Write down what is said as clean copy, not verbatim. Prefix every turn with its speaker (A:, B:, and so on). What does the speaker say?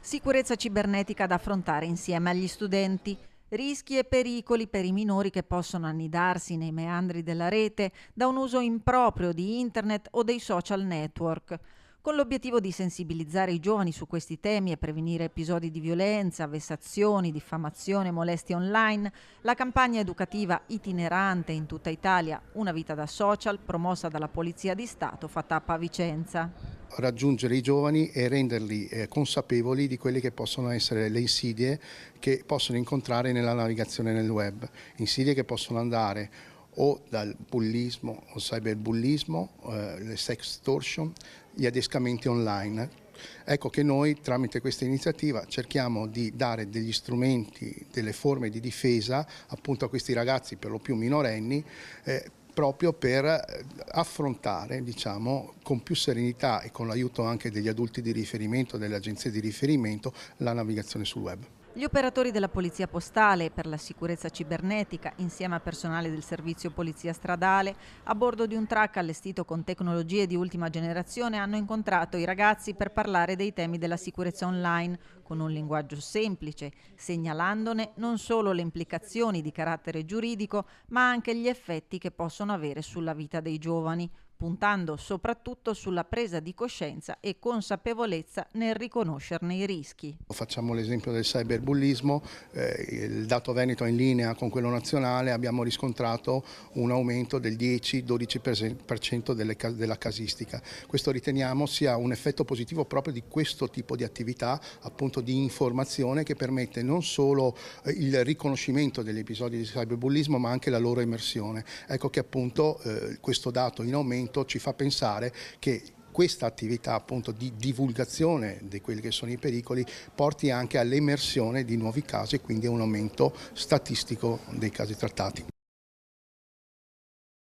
A: Sicurezza cibernetica da affrontare insieme agli studenti. Rischi e pericoli per i minori che possono annidarsi nei meandri della rete da un uso improprio di internet o dei social network. Con l'obiettivo di sensibilizzare i giovani su questi temi e prevenire episodi di violenza, vessazioni, diffamazione e molestie online, la campagna educativa itinerante in tutta Italia Una vita da social, promossa dalla Polizia di Stato, fa tappa a Vicenza.
B: Raggiungere i giovani e renderli consapevoli di quelle che possono essere le insidie che possono incontrare nella navigazione nel web, insidie che possono andare o dal bullismo o cyberbullismo, le sextortion, gli adescamenti online. Ecco che noi tramite questa iniziativa cerchiamo di dare degli strumenti, delle forme di difesa appunto a questi ragazzi per lo più minorenni, proprio per affrontare, diciamo, con più serenità e con l'aiuto anche degli adulti di riferimento, delle agenzie di riferimento, la navigazione sul web.
A: Gli operatori della Polizia Postale per la sicurezza cibernetica, insieme a personale del servizio Polizia Stradale, a bordo di un truck allestito con tecnologie di ultima generazione, hanno incontrato i ragazzi per parlare dei temi della sicurezza online, con un linguaggio semplice, segnalandone non solo le implicazioni di carattere giuridico, ma anche gli effetti che possono avere sulla vita dei giovani, puntando soprattutto sulla presa di coscienza e consapevolezza nel riconoscerne i rischi.
B: Facciamo l'esempio del cyberbullismo, il dato veneto è in linea con quello nazionale, abbiamo riscontrato un aumento del 10-12% della casistica. Questo riteniamo sia un effetto positivo proprio di questo tipo di attività, appunto di informazione che permette non solo il riconoscimento degli episodi di cyberbullismo ma anche la loro emersione. Ecco che appunto questo dato in aumento ci fa pensare che questa attività appunto di divulgazione di quelli che sono i pericoli porti anche all'emersione di nuovi casi e quindi a un aumento statistico dei casi trattati.